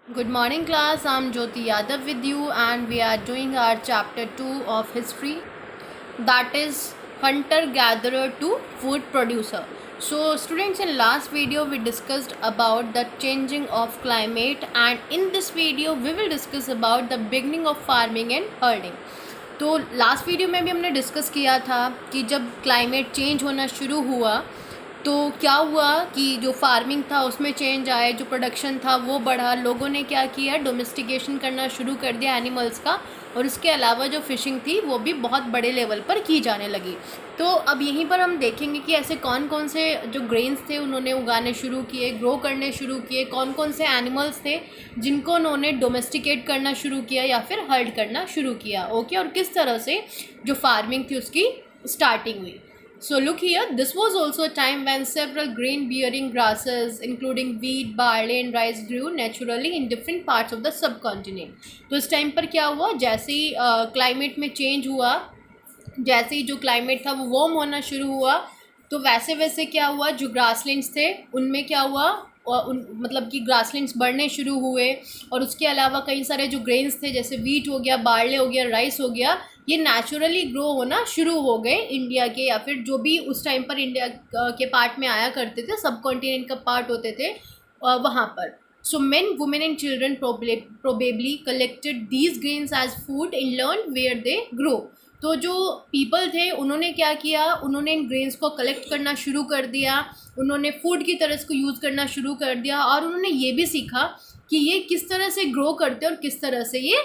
Good morning, class. I'm Jyoti Yadav with you, and we are doing our chapter 2 of history, that is hunter gatherer to food producer. So, students, in last video we discussed about the changing of climate, and in this video we will discuss about the beginning of farming and herding. तो last video में भी हमने discuss किया था कि जब climate change होना शुरू हुआ तो क्या हुआ कि जो फार्मिंग था उसमें चेंज आए, जो प्रोडक्शन था वो बढ़ा, लोगों ने क्या किया, डोमेस्टिकेशन करना शुरू कर दिया एनिमल्स का, और उसके अलावा जो फिशिंग थी वो भी बहुत बड़े लेवल पर की जाने लगी। तो अब यहीं पर हम देखेंगे कि ऐसे कौन कौन से जो ग्रेन्स थे उन्होंने उगाने शुरू किए, ग्रो करने शुरू किए, कौन कौन से एनिमल्स थे जिनको उन्होंने डोमेस्टिकेट करना शुरू किया या फिर हर्ड करना शुरू किया। ओके, और किस तरह से जो फार्मिंग थी उसकी स्टार्टिंग हुई। So look here, this was also a time when several grain-bearing grasses, including wheat, barley and rice, grew naturally in different parts of the subcontinent. तो इस टाइम पर क्या हुआ, जैसे ही क्लाइमेट में चेंज हुआ, जैसे ही जो क्लाइमेट था वो वार्म होना शुरू हुआ, तो वैसे वैसे क्या हुआ, जो ग्रासलैंड्स थे उनमें क्या हुआ, मतलब कि ग्रासलैंड्स बढ़ने शुरू हुए, और उसके अलावा कई सारे जो ग्रेन्स थे जैसे वीट हो गया, बार्ले हो गया, राइस हो गया, ये नेचुरली ग्रो होना शुरू हो गए इंडिया के, या फिर जो भी उस टाइम पर इंडिया के पार्ट में आया करते थे, सब कॉन्टिनेंट का पार्ट होते थे वहाँ पर। So men women and children probably collected these grains as food and learn where they grow. तो जो पीपल थे उन्होंने क्या किया, उन्होंने इन ग्रेन्स को कलेक्ट करना शुरू कर दिया, उन्होंने फूड की तरह इसको यूज़ करना शुरू कर दिया, और उन्होंने ये भी सीखा कि ये किस तरह से ग्रो करते हैं और किस तरह से ये,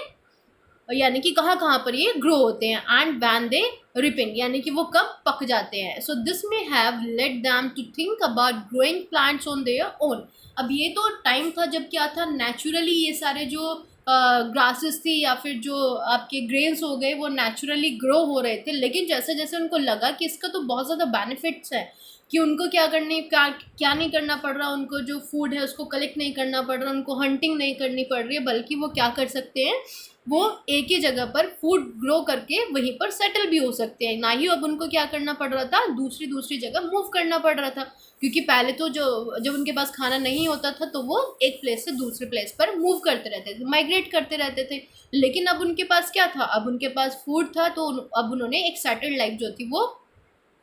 यानी कि कहाँ कहाँ पर ये ग्रो होते हैं, एंड वैन दे रिपेन, यानी कि वो कब पक जाते हैं। So this may have let them to think about growing plants on their own. अब ये तो टाइम था जब क्या था, नेचुरली ये सारे जो ग्रासेस थी या फिर जो आपके ग्रेन्स हो गए वो नेचुरली ग्रो हो रहे थे, लेकिन जैसे जैसे उनको लगा कि इसका तो बहुत ज़्यादा बेनिफिट्स है, कि उनको क्या नहीं करना पड़ रहा, उनको जो फूड है उसको कलेक्ट नहीं करना पड़ रहा, उनको हंटिंग नहीं करनी पड़ रही है, बल्कि वो क्या कर सकते हैं, वो एक ही जगह पर फूड ग्रो करके वहीं पर सेटल भी हो सकते हैं। ना ही अब उनको क्या करना पड़ रहा था, दूसरी जगह मूव करना पड़ रहा था, क्योंकि पहले तो जब उनके पास खाना नहीं होता था तो वो एक प्लेस से दूसरे प्लेस पर मूव करते रहते थे, माइग्रेट करते रहते थे। लेकिन अब उनके पास क्या था, अब उनके पास फूड था, तो अब उन्होंने एक सेटल्ड लाइफ जो थी वो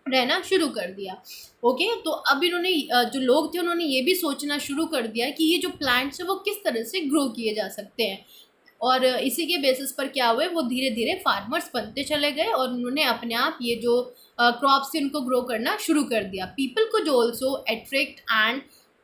रहना शुरू कर दिया। ओके, तो अब इन्होंने जो लोग थे उन्होंने ये भी सोचना शुरू कर दिया कि ये जो प्लांट्स है वो किस तरह से ग्रो किए जा सकते हैं, और इसी के बेसिस पर क्या हुए, वो धीरे धीरे फार्मर्स बनते चले गए, और उन्होंने अपने आप ये जो क्रॉप्स थी उनको ग्रो करना शुरू कर दिया। People could also attract and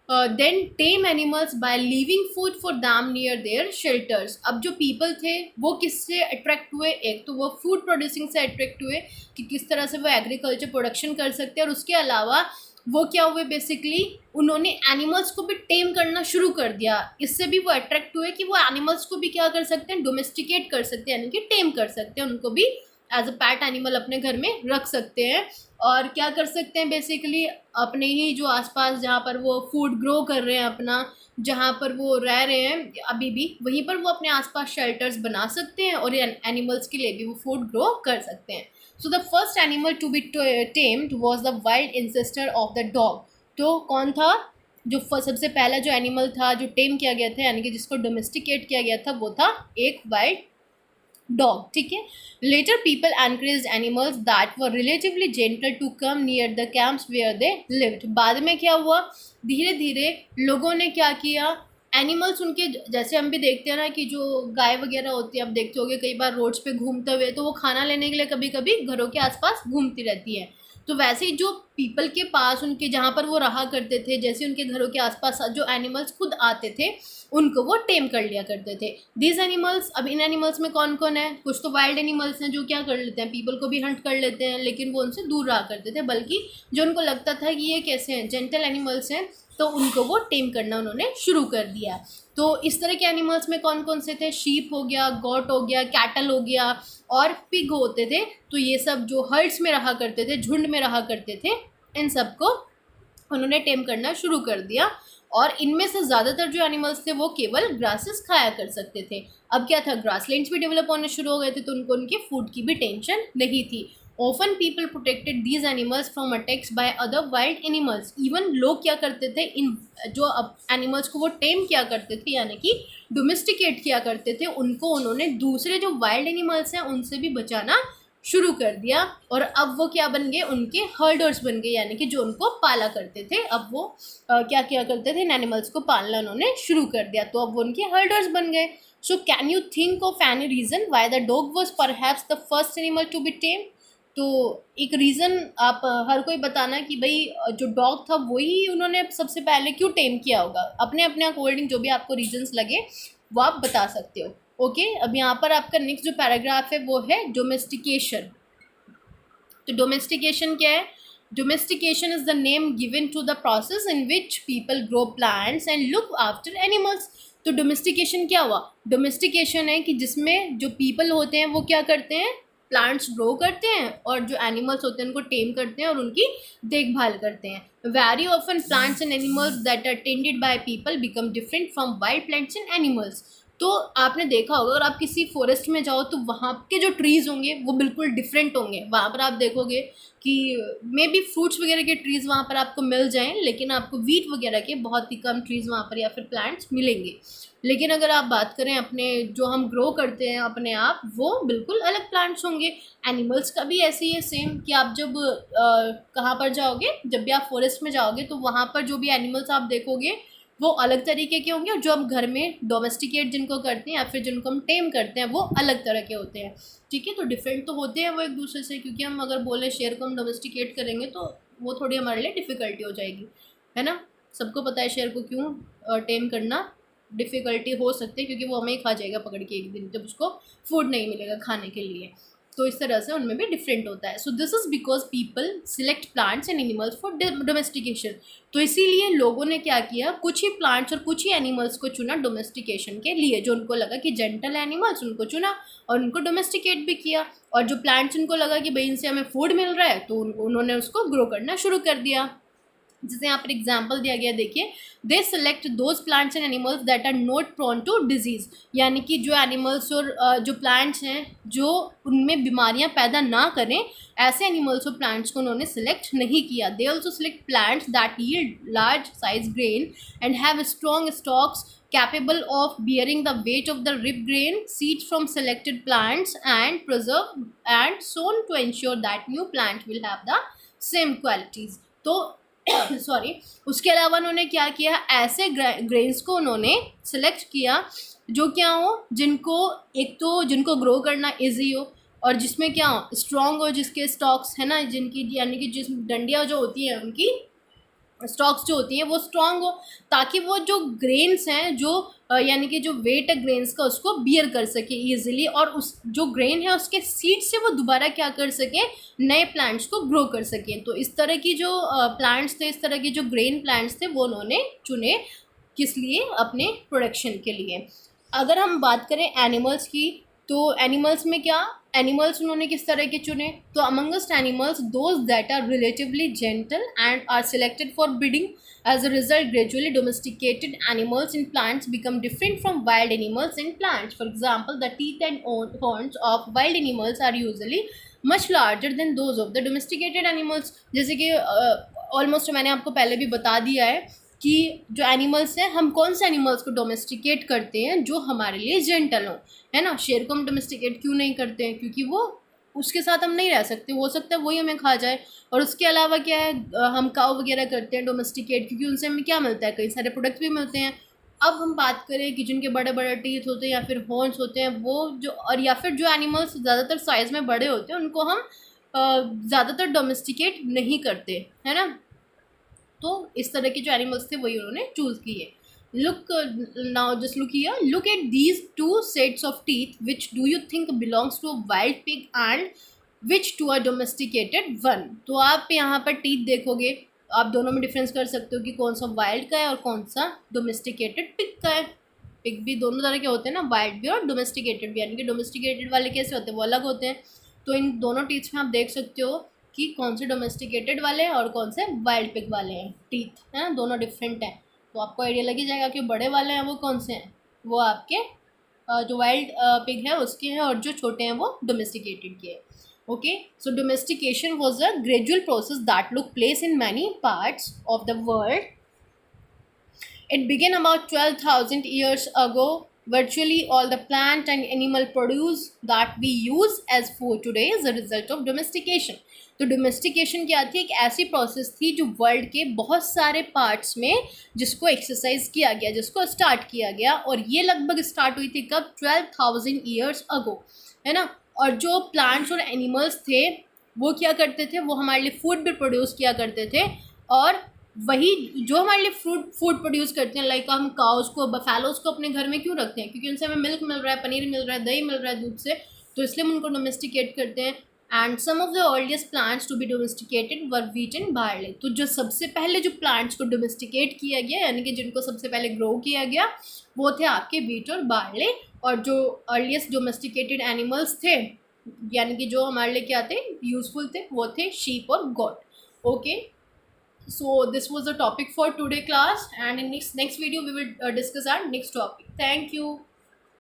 then tame animals by leaving food for them near their shelters. अब जो पीपल थे वो किससे अट्रैक्ट हुए, एक तो वो फूड प्रोड्यूसिंग से अट्रैक्ट हुए कि किस तरह से वो एग्रीकल्चर प्रोडक्शन कर सकते हैं, और उसके अलावा वो क्या हुए, बेसिकली उन्होंने एनिमल्स को भी टेम करना शुरू कर दिया। इससे भी वो अट्रैक्ट हुए कि वो एनिमल्स को भी क्या कर सकते हैं, डोमेस्टिकेट कर सकते हैं, यानी कि टेम कर सकते हैं, उनको भी एज अ पैट एनिमल अपने घर में रख सकते हैं, और क्या कर सकते हैं, बेसिकली अपने ही जो आसपास जहाँ पर वो फूड ग्रो कर रहे हैं, अपना जहाँ पर वो रह रहे हैं अभी भी, वहीं पर वो अपने आसपास शेल्टर्स बना सकते हैं, और एनिमल्स के लिए भी वो फूड ग्रो कर सकते हैं। So the first animal to be tamed was the wild ancestor of the dog। तो कौन था जो सबसे पहला जो एनिमल था जो टेम किया गया था, यानी कि जिसको डोमेस्टिकेट किया गया था, वो था एक वाइल्ड डॉग। ठीक है, later people encourage animals that were relatively gentle to come near the camps where they lived. बाद में क्या हुआ, धीरे धीरे लोगों ने क्या किया, एनिमल्स उनके, जैसे हम भी देखते हैं ना कि जो गाय वगैरह होती है, आप देखते होगे कई बार रोड्स पे घूमते हुए, तो वो खाना लेने के लिए कभी कभी घरों के आसपास घूमती रहती है। तो वैसे ही जो पीपल के पास, उनके जहाँ पर वो रहा करते थे, जैसे उनके घरों के आसपास जो एनिमल्स खुद आते थे उनको वो टेम कर लिया करते थे। दीज एनिमल्स, अब इन एनिमल्स में कौन कौन है, कुछ तो वाइल्ड एनिमल्स हैं जो क्या कर लेते हैं, पीपल को भी हंट कर लेते हैं, लेकिन वो उनसे दूर रहा करते थे, बल्कि जो उनको लगता था कि ये कैसे हैं, जेंटल एनिमल्स हैं, तो उनको वो टेम करना उन्होंने शुरू कर दिया। तो इस तरह के एनिमल्स में कौन कौन से थे, शीप हो गया, गॉट हो गया, कैटल हो गया, और पिग होते थे। तो ये सब जो हर्ड्स में रहा करते थे, झुंड में रहा करते थे, इन सब को उन्होंने टेम करना शुरू कर दिया, और इनमें से ज़्यादातर जो एनिमल्स थे वो केवल ग्रासेस खाया कर सकते थे। अब क्या था, ग्रासलैंड्स भी डेवलप होने शुरू हो गए थे, तो उनको उनके फूड की भी टेंशन नहीं थी। Often people protected these animals from attacks by other wild animals. Even लोग क्या करते थे, इन जो एनिमल्स को वो टेम किया करते थे यानी कि डोमेस्टिकेट किया करते थे, उनको उन्होंने दूसरे जो वाइल्ड एनिमल्स हैं उनसे भी बचाना शुरू कर दिया। और अब वो क्या बन गए, उनके हर्डर्स बन गए, यानी कि जो उनको पाला करते थे अब वो क्या किया करते थे, इन एनिमल्स को पालना उन्होंने शुरू कर दिया, तो अब वो उनके हर्डर्स बन गए। So can you think of any reason why the dog was perhaps the first animal to be tame. तो एक रीज़न आप हर कोई बताना कि भाई जो डॉग था वही उन्होंने सबसे पहले क्यों टेम किया होगा, अपने अपने अकॉर्डिंग जो भी आपको रीजंस लगे वो आप बता सकते हो। ओके, अब यहाँ पर आपका नेक्स्ट जो पैराग्राफ है वो है डोमेस्टिकेशन। तो डोमेस्टिकेशन क्या है? Domestication is the name given to the process in which people grow plants and look after animals. तो डोमेस्टिकेशन क्या हुआ? डोमेस्टिकेशन है कि जिसमें जो पीपल होते हैं वो क्या करते हैं, प्लांट्स ग्रो करते हैं और जो एनिमल्स होते हैं उनको टेम करते हैं और उनकी देखभाल करते हैं। Very often plants and animals that are tended by people become different from wild plants and animals. तो आपने देखा होगा अगर आप किसी फॉरेस्ट में जाओ तो वहाँ के जो ट्रीज़ होंगे वो बिल्कुल डिफरेंट होंगे। वहाँ पर आप देखोगे कि मे बी फ्रूट्स वगैरह के ट्रीज़ वहाँ पर आपको मिल जाएं, लेकिन आपको वीट वगैरह के बहुत ही कम ट्रीज़ वहाँ पर या फिर प्लांट्स मिलेंगे। लेकिन अगर आप बात करें अपने जो हम ग्रो करते हैं अपने आप, वो बिल्कुल अलग प्लांट्स होंगे। एनिमल्स का भी ऐसे ही है सेम, कि आप जब कहाँ पर जाओगे, जब भी आप फॉरेस्ट में जाओगे तो वहाँ पर जो भी एनिमल्स आप देखोगे वो अलग तरीके के होंगे, और जो हम घर में डोमेस्टिकेट जिनको करते हैं या फिर जिनको हम टेम करते हैं वो अलग तरह के होते हैं। ठीक है, तो डिफरेंट तो होते हैं वो एक दूसरे से, क्योंकि हम अगर बोले शेर को हम डोमेस्टिकेट करेंगे तो वो थोड़ी हमारे लिए डिफ़िकल्टी हो जाएगी, है ना। सबको पता है शेर को क्यों टेम करना डिफ़िकल्टी हो सकती है, क्योंकि वो हमें ही खा जाएगा पकड़ के एक दिन, जब उसको फूड नहीं मिलेगा खाने के लिए। तो इस तरह से उनमें भी डिफरेंट होता है। So this is because people select plants and animals for domestication. तो इसीलिए लोगों ने क्या किया, कुछ ही प्लांट्स और कुछ ही एनिमल्स को चुना डोमेस्टिकेशन के लिए, जो उनको लगा कि जेंटल एनिमल्स, उनको चुना और उनको डोमेस्टिकेट भी किया। और जो प्लांट्स उनको लगा कि भाई इनसे हमें फूड मिल रहा है, तो उन्होंने उसको ग्रो करना शुरू कर दिया। जैसे यहाँ पर एग्जाम्पल दिया गया, देखिए, they select those plants and animals that are not prone to disease. यानी कि जो एनिमल्स और जो प्लांट्स हैं जो उनमें बीमारियाँ पैदा ना करें, ऐसे एनिमल्स और प्लांट्स को उन्होंने सेलेक्ट नहीं किया। They also select plants that yield large size grain and have strong stocks capable of bearing the weight of the ripe grain seeds from selected plants and preserve and sown to ensure that new plant will have the same qualities। तो sorry उसके अलावा उन्होंने क्या किया, ऐसे grains को उन्होंने select किया जो क्या हो, जिनको एक तो जिनको ग्रो करना इजी हो और जिसमें क्या हो, स्ट्रॉन्ग हो, जिसके स्टॉक्स है ना, जिनकी यानी कि जिस डंडियाँ जो होती हैं उनकी स्टॉक्स जो होती हैं वो स्ट्रॉन्ग हो, ताकि वो जो ग्रेन्स हैं जो यानी कि जो वेट है ग्रेन्स का उसको बियर कर सके ईजिली, और उस जो ग्रेन है उसके सीड से वो दोबारा क्या कर सकें, नए प्लांट्स को ग्रो कर सकें। तो इस तरह की जो प्लांट्स थे, इस तरह के जो ग्रेन प्लांट्स थे वो उन्होंने चुने, किस लिए, अपने प्रोडक्शन के लिए। अगर हम बात करें एनिमल्स की, तो एनिमल्स में क्या, एनिमल्स उन्होंने किस तरह के चुने, तो amongst animals those that are relatively gentle and are selected for breeding. As a result gradually domesticated animals in plants become different from wild animals in plants. For example, the teeth and horns of wild animals are usually much larger than those of the domesticated animals. जैसे कि almost मैंने आपको पहले भी बता दिया है कि जो एनिमल्स हैं, हम कौन से एनिमल्स को डोमेस्टिकेट करते हैं जो हमारे लिए जेंटल हों, है ना। शेर को हम डोमेस्टिकेट क्यों नहीं करते हैं, क्योंकि वो उसके साथ हम नहीं रह सकते, हो सकता है वही हमें खा जाए। और उसके अलावा क्या है, हम काऊ वगैरह करते हैं डोमेस्टिकेट, क्योंकि उनसे हमें क्या मिलता है, कई सारे प्रोडक्ट भी मिलते हैं। अब हम बात करें कि जिनके बड़े बड़े टीथ होते हैं या फिर हॉर्न्स होते हैं, वो जो, और या फिर जो एनिमल्स ज़्यादातर साइज़ में बड़े होते हैं, उनको हम ज़्यादातर डोमेस्टिकेट नहीं करते, है ना। तो इस तरह के जो एनिमल्स थे वही उन्होंने चूज़ किए। Look now just look here, look at these two sets of teeth, which do you think belongs to a wild pig and which to a domesticated one. तो आप यहाँ पर टीथ देखोगे, आप दोनों में डिफरेंस कर सकते हो कि कौन सा वाइल्ड का है और कौन सा डोमेस्टिकेटेड पिग का है। पिग भी दोनों तरह के होते हैं ना, वाइल्ड भी और डोमेस्टिकेटेड भी, यानी कि डोमेस्टिकेटेड वाले कैसे होते हैं, वो अलग होते हैं। तो इन दोनों टीथ्स में आप देख सकते हो कि कौन से डोमेस्टिकेटेड वाले हैं और कौन से वाइल्ड पिग वाले हैं। टीथ हैं दोनों डिफरेंट हैं, तो आपको आइडिया लग ही जाएगा कि बड़े वाले हैं वो कौन से हैं, वो आपके जो वाइल्ड पिग है उसके हैं, और जो छोटे हैं वो डोमेस्टिकेटेड के हैं। Okay, so domestication was a gradual process that took place in many parts of the world. It began about 12,000 years ago. Virtually all the plant and animal produce that we use as food today is a result of domestication. तो domestication क्या थी? एक ऐसी process थी जो world के बहुत सारे पार्ट्स में जिसको एक्सरसाइज किया गया, जिसको स्टार्ट किया गया, और ये लगभग स्टार्ट हुई थी कब? 12,000 ईयर्स अगो, है ना। और जो प्लांट्स और एनिमल्स थे वो क्या करते थे? वो हमारे लिए फूड भी प्रोड्यूस किया करते थे। और वही जो हमारे लिए फूड प्रोड्यूस करते हैं, लाइक हम काउस को, बफेलोज को अपने घर में क्यों रखते हैं? क्योंकि उनसे हमें मिल्क मिल रहा है, पनीर मिल रहा है, दही मिल रहा है दूध से, तो इसलिए हम उनको डोमेस्टिकेट करते हैं। And some of the earliest plants to be domesticated were wheat and barley. तो जो सबसे पहले जो प्लांट्स को डोमेस्टिकेट किया गया, यानी कि जिनको सबसे पहले ग्रो किया गया, वो थे आपके व्हीट और बार्ले। और जो अर्लीस्ट डोमेस्टिकेटेड एनिमल्स थे, यानी कि जो हमारे लिए क्या थे, यूजफुल थे, वो थे शीप और goat. Okay, so this was the topic for today class, and in next video we will discuss our next topic. Thank you.